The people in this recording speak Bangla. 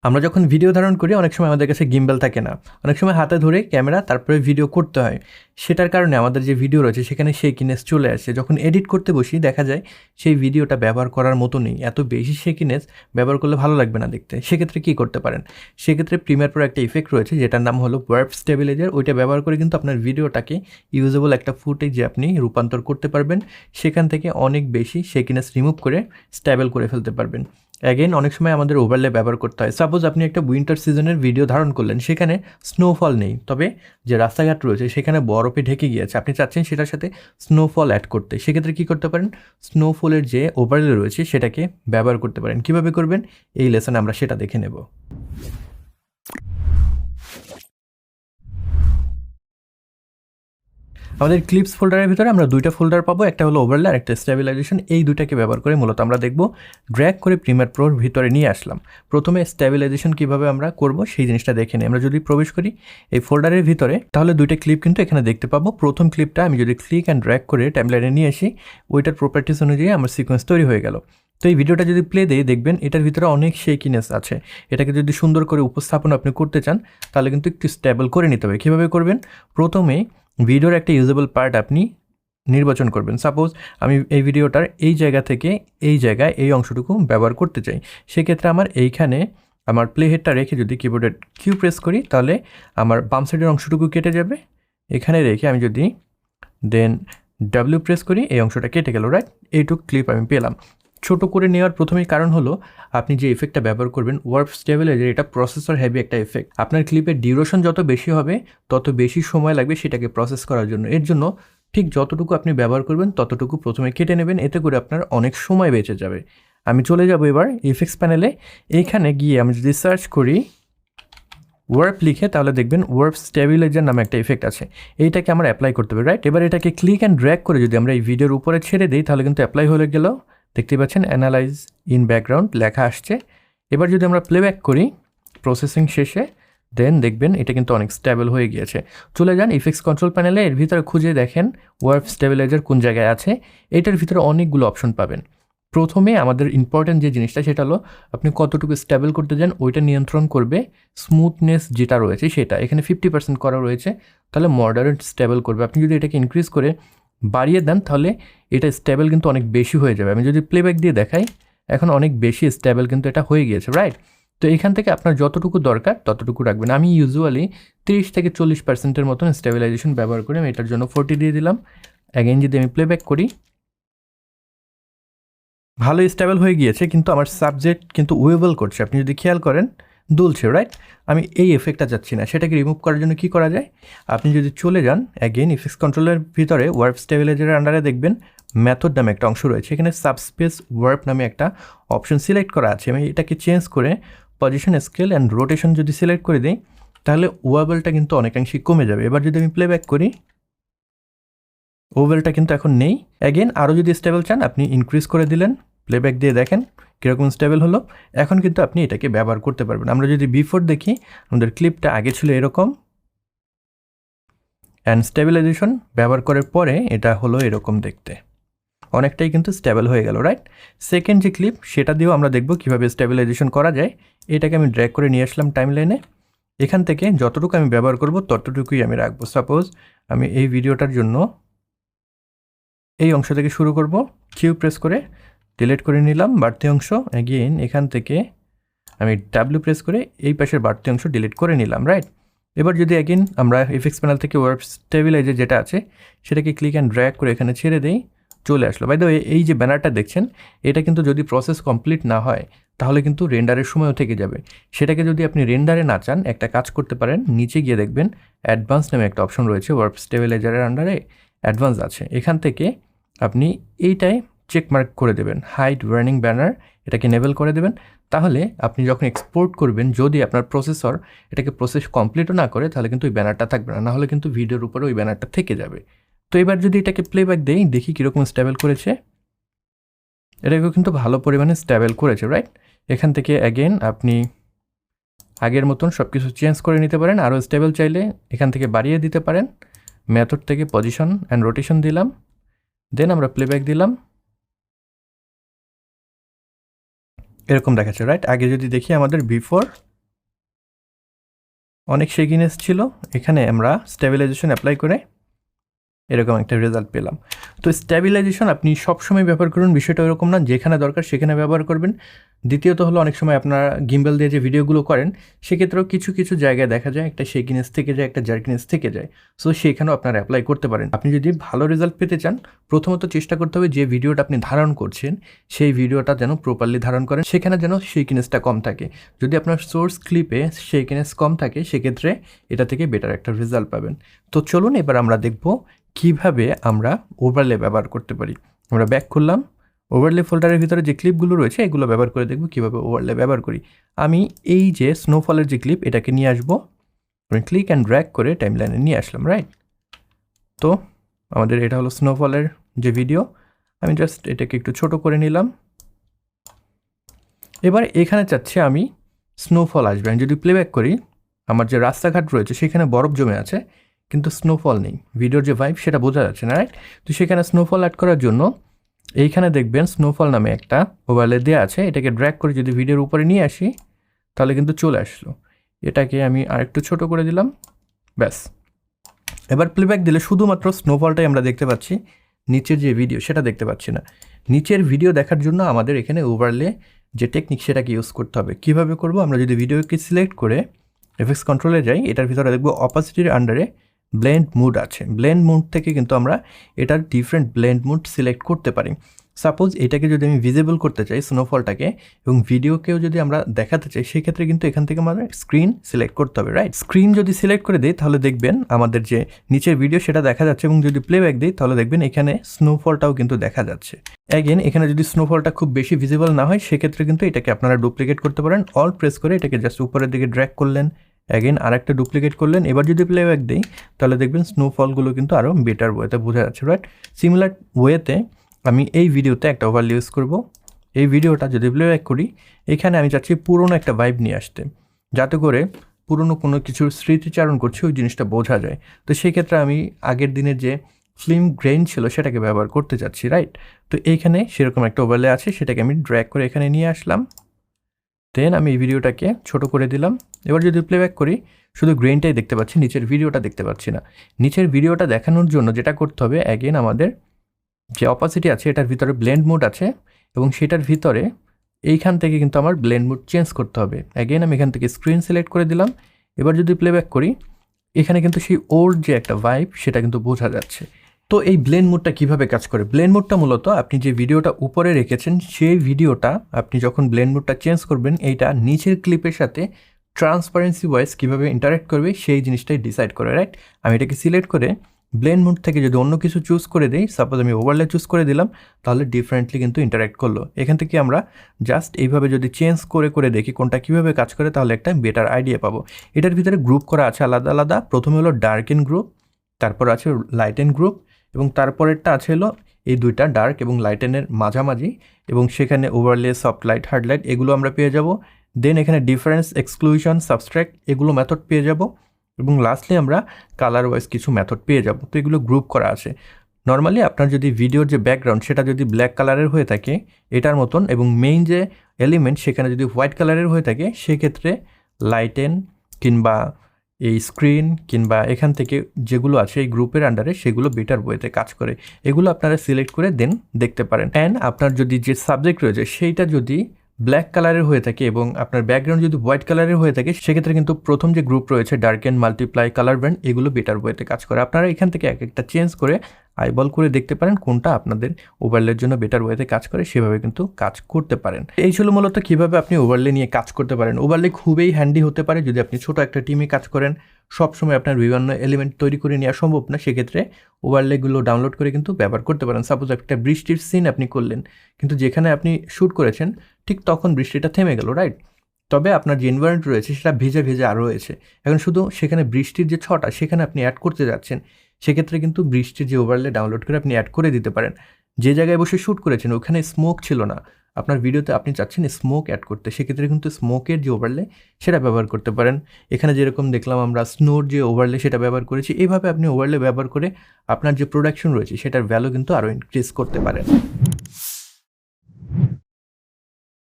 আমরা যখন ভিডিও ধারণ করি অনেক সময় আমাদের কাছে গিম্বল থাকে না, অনেক সময় হাতে ধরে ক্যামেরা তারপরে ভিডিও করতে হয়। সেটার কারণে আমাদের যে ভিডিও রয়েছে সেখানে শেকিনেস চলে আসে। যখন এডিট করতে বসি দেখা যায় সেই ভিডিওটা ব্যবহার করার মতো নেই, এত বেশি শেকিনেস, ব্যবহার করলে ভালো লাগবে না দেখতে। সেক্ষেত্রে কী করতে পারেন? সেক্ষেত্রে প্রিমিয়ার প্রো একটা ইফেক্ট রয়েছে যেটার নাম হলো ওয়ার্প স্টেবিলাইজার। ওইটা ব্যবহার করে কিন্তু আপনার ভিডিওটাকে ইউজেবল একটা ফুটেজে আপনি রূপান্তর করতে পারবেন। সেখান থেকে অনেক বেশি শেকিনেস রিমুভ করে স্টেবল করে ফেলতে পারবেন। অ্যাগেন অনেক সময় আমাদের ওভারলে ব্যবহার করতে হয়। সাপোজ আপনি একটা উইন্টার সিজনের ভিডিও ধারণ করলেন, সেখানে স্নোফল নেই, তবে যে রাস্তাঘাট রয়েছে সেখানে বরফে ঢেকে গিয়েছে, আপনি চাচ্ছেন সেটার সাথে স্নোফল অ্যাড করতে। সেক্ষেত্রে কী করতে পারেন? স্নোফলের যে ওভারলে রয়েছে সেটাকে ব্যবহার করতে পারেন। কীভাবে করবেন এই লেসনে আমরা সেটা দেখে নেব। আমাদের ক্লিপস ফোল্ডারের ভিতরে আমরা দুইটা ফোল্ডার পাবো, একটা হলো ওভারলে আর একটা স্টেবিলাইজেশন। এই দুইটাকে ব্যবহার করে মূলত আমরা দেখব। ড্র্যাগ করে প্রিমিয়ার প্রোর ভিতরে নিয়ে আসলাম। প্রথমে স্টেবিলাইজেশন কীভাবে আমরা করব সেই জিনিসটা দেখে নিই। আমরা যদি প্রবেশ করি এই ফোল্ডারের ভিতরে, তাহলে দুইটা ক্লিপ কিন্তু এখানে দেখতে পাবো। প্রথম ক্লিপটা আমি যদি ক্লিক অ্যান্ড ড্র্যাগ করে টাইমলাইনে নিয়ে আসি, ওইটার প্রপার্টিস অনুযায়ী আমার সিকোয়েন্স তৈরি হয়ে গেল। তো এই ভিডিওটা যদি প্লে দেই দেখবেন এটার ভিতরে অনেক শেকিনেস আছে। এটাকে যদি সুন্দর করে উপস্থাপন আপনি করতে চান তাহলে কিন্তু একটু স্টেবল করে নিতে হবে। কীভাবে করবেন? প্রথমে ভিডিওর একটা ইউজেবল পার্ট আপনি নির্বাচন করবেন। সাপোজ আমি এই ভিডিওটার এই জায়গা থেকে এই জায়গায় এই অংশটুকু ব্যবহার করতে চাই। সেক্ষেত্রে আমার এইখানে আমার প্লে হেডটা রেখে যদি কিবোর্ডের কিউ প্রেস করি তাহলে আমার বাম সাইডের অংশটুকু কেটে যাবে। এখানে রেখে আমি যদি দেন ডাব্লিউ প্রেস করি এই অংশটা কেটে গেল, রাইট? এইটুকু ক্লিপ আমি পেলাম। ছোট করে নেওয়ার প্রথমেই কারণ হলো আপনি যে এফেক্টটা ব্যবহার করবেন ওয়ার্প স্টেবিলাইজার, এটা প্রসেসর হেভি একটা এফেক্ট। আপনার ক্লিপের ডিউরেশন যত বেশি হবে তত বেশি সময় লাগবে সেটাকে প্রসেস করার জন্য। এর জন্য ঠিক যতটুকু আপনি ব্যবহার করবেন ততটুকু প্রথমে কেটে নেবেন, এতে করে আপনার অনেক সময় বেঁচে যাবে। আমি চলে যাব এবার ইফেক্টস প্যানেলে। এইখানে গিয়ে আমি যদি সার্চ করি ওয়ার্প লিখে, তাহলে দেখবেন ওয়ার্প স্টেবিলাইজার নামে একটা ইফেক্ট আছে। এইটাকে আমরা অ্যাপ্লাই করতে হবে, রাইট? এবার এটাকে ক্লিক অ্যান্ড ড্র্যাগ করে যদি আমরা এই ভিডিওর উপরে ছেড়ে দিই তাহলে কিন্তু অ্যাপ্লাই হয়ে গেল। দেখতে পাচ্ছেন অ্যানালাইজ ইন ব্যাকগ্রাউন্ড লেখা আসছে। এবার যদি আমরা প্লেব্যাক করি প্রসেসিং শেষে, দেন দেখবেন এটা কিন্তু অনেক স্টেবল হয়ে গিয়েছে। চলে যান ইফেক্টস কন্ট্রোল প্যানেলে, এর ভিতরে খুঁজে দেখেন ওয়ার্প স্টেবিলাইজার কোন জায়গায় আছে। এটার ভিতরে অনেকগুলো অপশন পাবেন। প্রথমে আমাদের ইম্পর্ট্যান্ট যে জিনিসটা সেটা হলো আপনি কতটুকু স্টেবল করতে চান ওইটা নিয়ন্ত্রণ করবে স্মুথনেস যেটা রয়েছে সেটা। এখানে 50% করা রয়েছে, তাহলে মডারেট স্টেবল করবে। আপনি যদি এটাকে ইনক্রিজ করে বাড়িয়ে দেন তাহলে এটা স্টেবল কিন্তু অনেক বেশি হয়ে যাবে। আমি যদি প্লেব্যাক দিয়ে দেখাই এখন অনেক বেশি স্টেবল কিন্তু এটা হয়ে গিয়েছে, রাইট? তো এখান থেকে আপনার যতটুকু দরকার ততটুকু রাখবেন। আমি ইউজুয়ালি 30 থেকে 40%-এর মতন স্টেবিলাইজেশন ব্যবহার করি। আমি এটার জন্য 40 দিয়ে দিলাম। অ্যাগেন যদি আমি প্লেব্যাক করি, ভালো স্টেবল হয়ে গিয়েছে, কিন্তু আমার সাবজেক্ট কিন্তু ওয়েবল করছে। আপনি যদি খেয়াল করেন দুলছে, রাইট? আমি এই এফেক্টটা যাচ্ছি না। সেটাকে রিমুভ করার জন্য কী করা যায়? আপনি যদি চলে যান অ্যাগেন ইফেক্টস কন্ট্রোলের ভিতরে ওয়ার্প স্টেবিলাইজারের আন্ডারে দেখবেন মেথড নামে একটা অংশ রয়েছে। এখানে সাবস্পেস ওয়ার্প নামে একটা অপশন সিলেক্ট করা আছে। আমি এটাকে চেঞ্জ করে পজিশন, স্কেল অ্যান্ড রোটেশন যদি সিলেক্ট করে দিই তাহলে ওয়েবলটা কিন্তু অনেকাংশেই কমে যাবে। এবার যদি আমি প্লেব্যাক করি ওয়েবলটা কিন্তু এখন নেই। অ্যাগেন আরও যদি স্টেবল চান আপনি ইনক্রিজ করে দিলেন, প্লেব্যাক দিয়ে দেখেন কীরকম স্টেবল হলো। এখন কিন্তু আপনি এটাকে ব্যবহার করতে পারবেন। আমরা যদি বিফোর দেখি আমাদের ক্লিপটা আগে ছিল এরকম, অ্যান্ড স্টেবিলাইজেশন ব্যবহার করার পরে এটা হলো এরকম দেখতে, অনেকটাই কিন্তু স্টেবল হয়ে গেল, রাইট? সেকেন্ড যে ক্লিপ সেটা দিয়েও আমরা দেখব কীভাবে স্টেবিলাইজেশন করা যায়। এটাকে আমি ড্র্যাগ করে নিয়ে আসলাম টাইমলাইনে। এখান থেকে যতটুকু আমি ব্যবহার করব ততটুকুই আমি রাখবো। সাপোজ আমি এই ভিডিওটার জন্য এই অংশ থেকে শুরু করব, কিউ প্রেস করে ডিলিট করে নিলাম বাড়তি অংশ। অ্যাগেন এখান থেকে আমি ডাব্লিউ প্রেস করে এই পাশের বাড়তি অংশ ডিলিট করে নিলাম, রাইট? এবার যদি অ্যাগেন আমরা ইফেক্টস প্যানেল থেকে ওয়ার্প স্টেবিলাইজার যেটা আছে সেটাকে ক্লিক অ্যান্ড ড্র্যাগ করে এখানে ছেড়ে দেই, চলে আসলো। বাই দ্য ওয়ে এই যে ব্যানারটা দেখছেন এটা কিন্তু যদি প্রসেস কমপ্লিট না হয় তাহলে কিন্তু রেন্ডারের সময়ও থেকে যাবে। সেটাকে যদি আপনি রেন্ডারে না চান একটা কাজ করতে পারেন, নিচে গিয়ে দেখবেন অ্যাডভান্স নামে একটা অপশন রয়েছে, ওয়ার্প স্টেবিলাইজারের আন্ডারে অ্যাডভান্স আছে। এখান থেকে আপনি এইটাই চেকমার্ক করে দেবেন, হাইড ওয়ার্নিং ব্যানার, এটাকে এনেবল করে দেবেন। তাহলে আপনি যখন এক্সপোর্ট করবেন যদি আপনার প্রসেসর এটাকে প্রসেস কমপ্লিটও না করে তাহলে কিন্তু ওই ব্যানারটা থাকবে না, নাহলে কিন্তু ভিডিওর উপরে ওই ব্যানারটা থেকে যাবে। তো এবার যদি এটাকে প্লেব্যাক দেই দেখি কীরকম স্টেবল করেছে। এটাকেও কিন্তু ভালো পরিমাণে স্টেবল করেছে, রাইট? এখান থেকে অ্যাগেন আপনি আগের মতন সব কিছু চেঞ্জ করে নিতে পারেন। আরও স্টেবল চাইলে এখান থেকে বাড়িয়ে দিতে পারেন। মেথড থেকে পজিশন অ্যান্ড রোটেশন দিলাম, দেন আমরা প্লেব্যাক দিলাম, এরকম দেখাচ্ছে, রাইট? আগে যদি দেখি আমাদের বিফোর অনেক শেকিনেস ছিল, এখানে আমরা স্টেবিলাইজেশন অ্যাপ্লাই করে এরকম একটা রেজাল্ট পেলাম। তো স্টেবিলাইজেশন আপনি সবসময় ব্যবহার করুন, বিষয়টা এরকম না যেখানে দরকার সেখানে ব্যবহার করবেন। দ্বিতীয়ত হলো অনেক সময় আপনারা গিম্বল দিয়ে যে ভিডিওগুলো করেন সেক্ষেত্রেও কিছু কিছু জায়গায় দেখা যায় একটা শেকিনেস থেকে যায়, একটা জার্কিনেস থেকে যায়, সো সেখানেও আপনারা অ্যাপ্লাই করতে পারেন। আপনি যদি ভালো রেজাল্ট পেতে চান প্রথমত চেষ্টা করতে হবে যে ভিডিওটা আপনি ধারণ করছেন সেই ভিডিওটা যেন প্রপারলি ধারণ করেন, সেখানে যেন শেকিনেসটা কম থাকে। যদি আপনার সোর্স ক্লিপে শেকিনেস কম থাকে সেক্ষেত্রে এটা থেকে বেটার একটা রেজাল্ট পাবেন। তো চলুন এবার আমরা দেখব কিভাবে আমরা ওভারলে ব্যবহার করতে পারি। আমরা ব্যাক করলাম, ওভারলে ফোল্ডারের ভিতরে যে ক্লিপগুলো রয়েছে এগুলো ব্যবহার করে দেখব কীভাবে ওভারলে ব্যবহার করি। আমি এই যে স্নোফলের যে ক্লিপ এটাকে নিয়ে আসবো, ক্লিক অ্যান্ড ড্র্যাগ করে টাইমলাইনে নিয়ে আসলাম, রাইট। তো আমাদের এটা হলো স্নোফলের যে ভিডিও, আমি জাস্ট এটাকে একটু ছোট করে নিলাম। এবার এখানে চাচ্ছি আমি স্নোফল আসবে। আমি যদি প্লেব্যাক করি আমার যে রাস্তাঘাট রয়েছে সেখানে বরফ জমে আছে কিন্তু স্নোফল নেই, ভিডিওর যে ভাইব সেটা বোঝা যাচ্ছে না, রাইট। তো সেখানে স্নোফল অ্যাড করার জন্য এইখানে দেখবেন স্নোফল নামে একটা ওভারলে দেওয়া আছে, এটাকে ড্র্যাগ করে যদি ভিডিওর উপরে নিয়ে আসি তাহলে কিন্তু চলে আসলো। এটাকে আমি আরেকটু ছোট করে দিলাম, ব্যাস। এবার প্লেব্যাক দিলে শুধুমাত্র স্নোফলটাই আমরা দেখতে পাচ্ছি, নিচের যে ভিডিও সেটা দেখতে পাচ্ছি না। নিচের ভিডিও দেখার জন্য আমাদের এখানে ওভারলে যে টেকনিক সেটাকে ইউজ করতে হবে। কীভাবে করব, আমরা যদি ভিডিওকে সিলেক্ট করে এফএক্স কন্ট্রোলে যাই, এটার ভিতরে দেখব অপাসিটির আন্ডারে ব্লেন্ড মুড আছে। ব্লেন্ড মুড থেকে কিন্তু আমরা এটার ডিফারেন্ট ব্লেন্ড মুড সিলেক্ট করতে পারি। সাপোজ এটাকে যদি আমি ভিজিবল করতে চাই স্নোফলটাকে এবং ভিডিওকেও যদি আমরা দেখাতে চাই সেক্ষেত্রে কিন্তু এখান থেকে আমাদের স্ক্রিন সিলেক্ট করতে হবে, রাইট। স্ক্রিন যদি সিলেক্ট করে দিই তাহলে দেখবেন আমাদের যে নিচের ভিডিও সেটা দেখা যাচ্ছে এবং যদি প্লেব্যাক দিই তাহলে দেখবেন এখানে স্নোফলটাও কিন্তু দেখা যাচ্ছে। অ্যাগেন এখানে যদি স্নোফলটা খুব বেশি ভিজিবল না হয় সেক্ষেত্রে কিন্তু এটাকে আপনারা ডুপ্লিকেট করতে পারেন। অল প্রেস করে এটাকে জাস্ট উপরের দিকে ড্র্যাগ করলেন, অ্যাগেন আরেকটা ডুপ্লিকেট করলেন। এবার যদি প্লেব্যাক দিই তাহলে দেখবেন স্নোফলগুলো কিন্তু আরও বেটার ওয়েতে বোঝা যাচ্ছে, রাইট। সিমিলার ওয়েতে আমি এই ভিডিওতে একটা ওভারলে ইউজ করব। এই ভিডিওটা যদি প্লেব্যাক করি এখানে আমি চাচ্ছি পুরনো একটা ভাইব নিয়ে আসতে, যাতে করে পুরনো কোনো কিছুর স্মৃতিচারণ করছি ওই জিনিসটা বোঝা যায়। তো সেক্ষেত্রে আমি আগের দিনের যে ফিল্ম গ্রেইন ছিল সেটাকে ব্যবহার করতে চাচ্ছি, রাইট। তো এইখানে সেরকম একটা ওভারলে আছে, সেটাকে আমি ড্র্যাগ করে এখানে নিয়ে আসলাম। দেন আমি এই ভিডিওটাকে ছোট করে দিলাম। এবার যদি প্লেব্যাক করি শুধু গ্রেইনটাই দেখতে পাচ্ছি, নিচের ভিডিওটা দেখতে পাচ্ছি না। নিচের ভিডিওটা দেখানোর জন্য যেটা করতে হবে, অ্যাগেন আমাদের যে অপাসিটি আছে এটার ভিতরে ব্লেন্ড মুড আছে এবং সেটার ভিতরে এইখান থেকে কিন্তু আমার ব্লেন্ড মুড চেঞ্জ করতে হবে। অ্যাগেন আমি এখান থেকে স্ক্রিন সিলেক্ট করে দিলাম। এবার যদি প্লেব্যাক করি এখানে কিন্তু সেই ওল্ড যে একটা ভাইব সেটা কিন্তু বোঝা যাচ্ছে। তো এই ব্লেন্ড মুডটা কীভাবে কাজ করে? ব্লেন্ড মুডটা মূলত আপনি যে ভিডিওটা উপরে রেখেছেন সেই ভিডিওটা আপনি যখন ব্লেন্ড মুডটা চেঞ্জ করবেন এইটা নিচের ক্লিপের সাথে ট্রান্সপারেন্সি ওয়াইজ কীভাবে ইন্টারাক্ট করবে সেই জিনিসটাই ডিসাইড করে, রাইট। আমি এটাকে সিলেক্ট করে ব্লেন্ড মুড থেকে যদি অন্য কিছু চুজ করে দিই, সাপোজ আমি ওভারলে চুজ করে দিলাম, তাহলে ডিফারেন্টলি কিন্তু ইন্টারাক্ট করলো। এখান থেকে আমরা জাস্ট এইভাবে যদি চেঞ্জ করে করে দেখি কোনটা কীভাবে কাজ করে তাহলে একটা বেটার আইডিয়া পাবো। এটার ভিতরে গ্রুপ করা আছে আলাদা আলাদা। প্রথমে হলো ডার্কেন গ্রুপ, তারপর আছে লাইটেন গ্রুপ এবং তারপরেরটা আছে হলো এই দুইটা ডার্ক এবং লাইটেনের মাঝামাঝি এবং সেখানে overlay, soft light, hard light এগুলো আমরা পেয়ে যাব। দেন এখানে ডিফারেন্স, এক্সক্লুশন, সাবস্ট্রাক্ট এগুলো মেথড পেয়ে যাব এবং লাস্টলি আমরা কালার ওয়াইজ কিছু মেথড পেয়ে যাব। তো এগুলো গ্রুপ করা আছে। নর্মালি আপনার যদি ভিডিওর যে ব্যাকগ্রাউন্ড সেটা যদি ব্ল্যাক কালারের হয়ে থাকে এটার মতন এবং মেইন যে এলিমেন্ট সেখানে যদি হোয়াইট কালারের হয়ে থাকে সেক্ষেত্রে লাইটেন কিংবা এই স্ক্রিন কিংবা এখান থেকে যেগুলো আছে এই গ্রুপের আন্ডারে সেগুলো বেটার ওয়েতে কাজ করে। এগুলো আপনারা সিলেক্ট করে দেন দেখতে পারেন। অ্যান্ড আপনার যদি যে সাবজেক্ট রয়েছে সেইটা যদি ব্ল্যাক কালারের হয়ে থাকে এবং আপনার ব্যাকগ্রাউন্ড যদি হোয়াইট কালারের হয়ে থাকে সেক্ষেত্রে কিন্তু প্রথম যে গ্রুপ রয়েছে ডার্কেন, মাল্টিপ্লাই, কালার ব্যান্ড এগুলো বেটার ওয়েতে কাজ করে। আপনারা এখান থেকে এক একটা চেঞ্জ করে আইবল করে দেখতে পারেন কোনটা আপনাদের ওভারলের জন্য বেটার ওয়েতে কাজ করে, সেভাবে কিন্তু কাজ করতে পারেন। এই ছিল মূলত কীভাবে আপনি ওভারলে নিয়ে কাজ করতে পারেন। ওভারলে খুবই হ্যান্ডি হতে পারে যদি আপনি ছোট একটা টিমে কাজ করেন, সবসময় আপনার বিভিন্ন এলিমেন্ট তৈরি করে নেওয়া সম্ভব না, সেক্ষেত্রে ওভারলেগুলো ডাউনলোড করে কিন্তু ব্যবহার করতে পারেন। সাপোজ একটা বৃষ্টির সিন আপনি করলেন কিন্তু যেখানে আপনি শ্যুট করেছেন ঠিক তখন বৃষ্টিটা থেমে গেল, রাইট। তবে আপনার যে এনভায়রনমেন্ট রয়েছে সেটা ভেজা ভেজা আরও রয়েছে, এখন শুধু সেখানে বৃষ্টির যে ছটা সেখানে আপনি অ্যাড করতে যাচ্ছেন, সেক্ষেত্রে কিন্তু বৃষ্টির যে ওভারলে ডাউনলোড করে আপনি অ্যাড করে দিতে পারেন। যে জায়গায় বসে শ্যুট করেছেন ওখানে স্মোক ছিল না, আপনার ভিডিওতে আপনি চাচ্ছেন স্মোক অ্যাড করতে, সেক্ষেত্রে কিন্তু স্মোকের যে ওভারলে সেটা ব্যবহার করতে পারেন। এখানে যেরকম দেখলাম আমরা স্নোর যে ওভারলে সেটা ব্যবহার করেছি, এইভাবে আপনি ওভারলে ব্যবহার করে আপনার যে প্রোডাকশন রয়েছে সেটার ভ্যালু কিন্তু আরও ইনক্রিজ করতে পারেন।